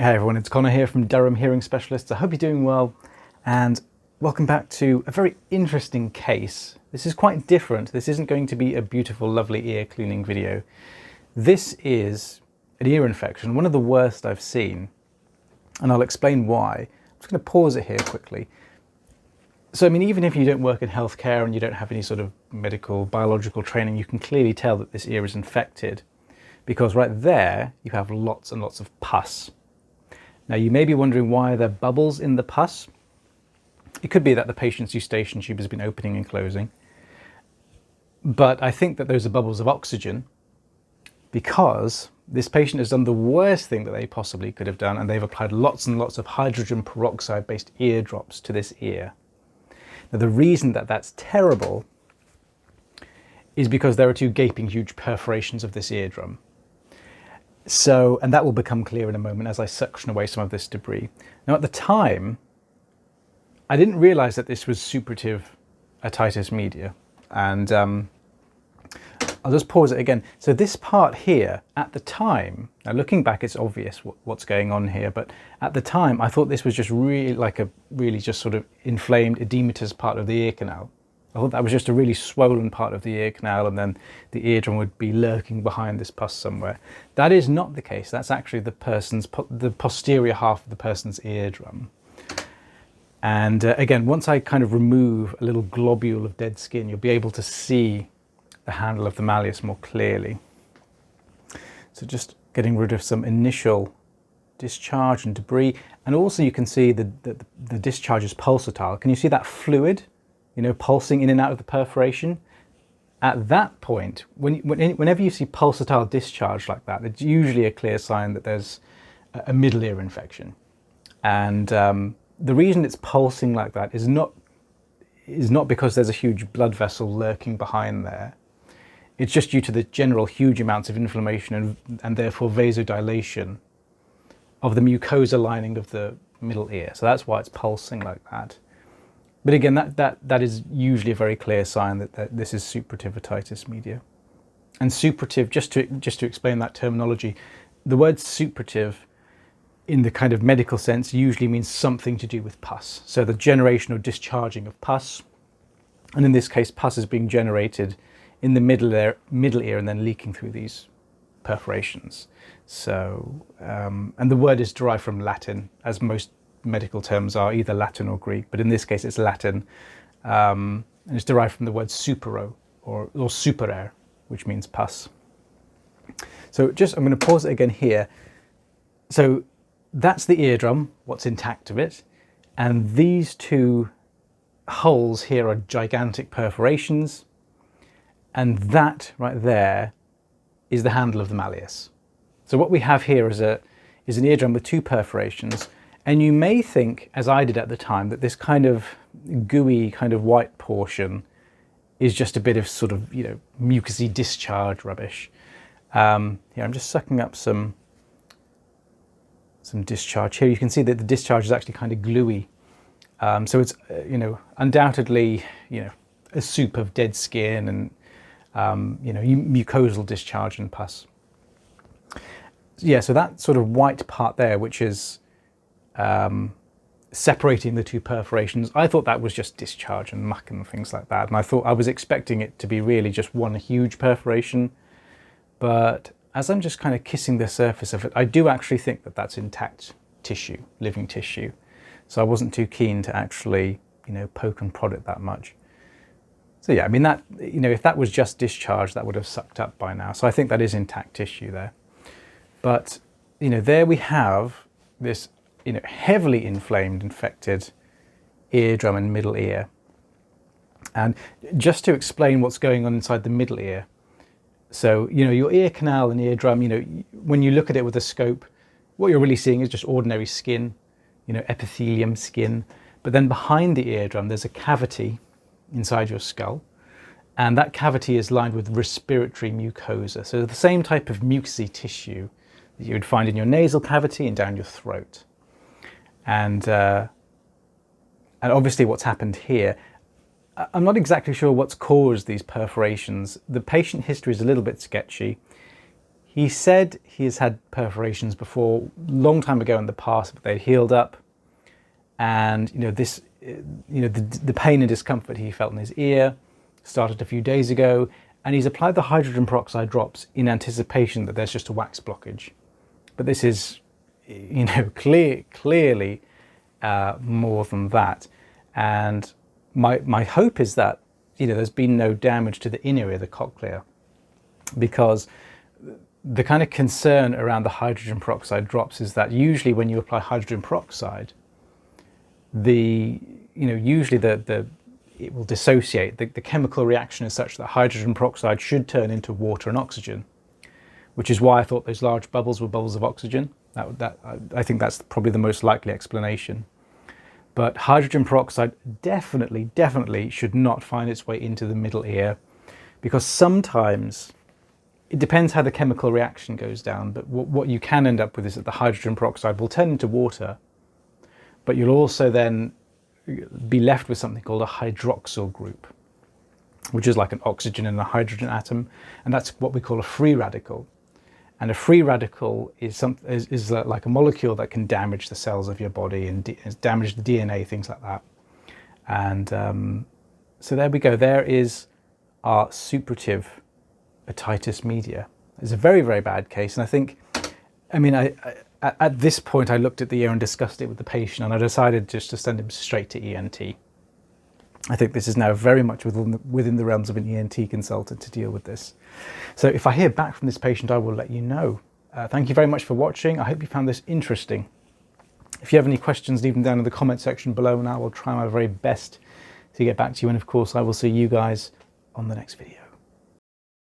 Hey everyone, it's Connor here from Durham Hearing Specialists. I hope you're doing well and welcome back to a very interesting case. This is quite different. This isn't going to be a beautiful, lovely ear cleaning video. This is an ear infection, one of the worst I've seen, and I'll explain why. I'm just going to pause it here quickly. So, I mean, even if you don't work in healthcare and you don't have any sort of medical, biological training, you can clearly tell that this ear is infected because right there you have lots and lots of pus. Now, you may be wondering why there are bubbles in the pus. It could be that the patient's eustachian tube has been opening and closing. But I think that those are bubbles of oxygen because this patient has done the worst thing that they possibly could have done, and they've applied lots and lots of hydrogen peroxide-based ear drops to this ear. Now, the reason that that's terrible is because there are two gaping huge perforations of this eardrum. So, and that will become clear in a moment as I suction away some of this debris. Now, at the time, I didn't realize that this was suppurative otitis media. And I'll just pause it again. So this part here, at the time, now looking back, it's obvious what's going on here, but at the time, I thought this was just really like a really just sort of inflamed edematous part of the ear canal. I thought that was just a really swollen part of the ear canal, and then the eardrum would be lurking behind this pus somewhere. That is not the case. That's actually the posterior half of the person's eardrum. And again, once I kind of remove a little globule of dead skin, you'll be able to see the handle of the malleus more clearly. So just getting rid of some initial discharge and debris. And also you can see the discharge is pulsatile. Can you see that fluid? You know, pulsing in and out of the perforation. At that point, whenever you see pulsatile discharge like that, it's usually a clear sign that there's a middle ear infection. And the reason it's pulsing like that is not because there's a huge blood vessel lurking behind there. It's just due to the general huge amounts of inflammation and therefore vasodilation of the mucosa lining of the middle ear. So that's why it's pulsing like that. But again, that is usually a very clear sign that this is suppurative otitis media. And suppurative, just to explain that terminology, the word suppurative in the kind of medical sense usually means something to do with pus. So the generation or discharging of pus, and in this case, pus is being generated in the middle ear and then leaking through these perforations. So, and the word is derived from Latin, as most medical terms are, either Latin or Greek, but in this case it's Latin, and it's derived from the word suppuro or supurare, which means pus. So I'm going to pause it again here. So that's the eardrum, what's intact of it, and these two holes here are gigantic perforations, and that right there is the handle of the malleus. So what we have here is an eardrum with two perforations. And you may think, as I did at the time, that this kind of gooey, kind of white portion is just a bit of sort of, you know, mucousy discharge rubbish. Here, I'm just sucking up some discharge. Here you can see that the discharge is actually kind of gluey. So it's, you know, undoubtedly, you know, a soup of dead skin and, you know, mucosal discharge and pus. Yeah, so that sort of white part there, which is separating the two perforations, I thought that was just discharge and muck and things like that, and I was expecting it to be really just one huge perforation, but as I'm just kind of kissing the surface of it, I do actually think that that's intact tissue, living tissue, so I wasn't too keen to actually, you know, poke and prod it that much. So yeah, I mean, that, you know, if that was just discharge, that would have sucked up by now, so I think that is intact tissue there. But, you know, there we have this, you know, heavily inflamed, infected eardrum and middle ear. And just to explain what's going on inside the middle ear. So, you know, your ear canal and eardrum, you know, when you look at it with a scope, what you're really seeing is just ordinary skin, you know, epithelium skin. But then behind the eardrum, there's a cavity inside your skull. And that cavity is lined with respiratory mucosa. So the same type of mucousy tissue that you would find in your nasal cavity and down your throat. And obviously what's happened here, I'm not exactly sure what's caused these perforations. The patient history is a little bit sketchy. He said he has had perforations before, long time ago in the past, but they'd healed up. And the pain and discomfort he felt in his ear started a few days ago, and he's applied the hydrogen peroxide drops in anticipation that there's just a wax blockage. But this is, clearly more than that. And my hope is that there's been no damage to the inner ear, the cochlea, because the kind of concern around the hydrogen peroxide drops is that usually when you apply hydrogen peroxide, usually it will dissociate. The chemical reaction is such that hydrogen peroxide should turn into water and oxygen, which is why I thought those large bubbles were bubbles of oxygen. I think that's probably the most likely explanation. But hydrogen peroxide definitely should not find its way into the middle ear, because sometimes it depends how the chemical reaction goes down. But what you can end up with is that the hydrogen peroxide will turn into water, but you'll also then be left with something called a hydroxyl group, which is like an oxygen and a hydrogen atom, and that's what we call a free radical. And a free radical is like a molecule that can damage the cells of your body and damage the DNA, things like that. And so there we go. There is our suppurative otitis media. It's a very, very bad case, and I think, at this point, I looked at the ear and discussed it with the patient, and I decided just to send him straight to ENT. I think this is now very much within the realms of an ENT consultant to deal with this. So if I hear back from this patient, I will let you know. Thank you very much for watching. I hope you found this interesting. If you have any questions, leave them down in the comment section below, and I will try my very best to get back to you. And of course, I will see you guys on the next video.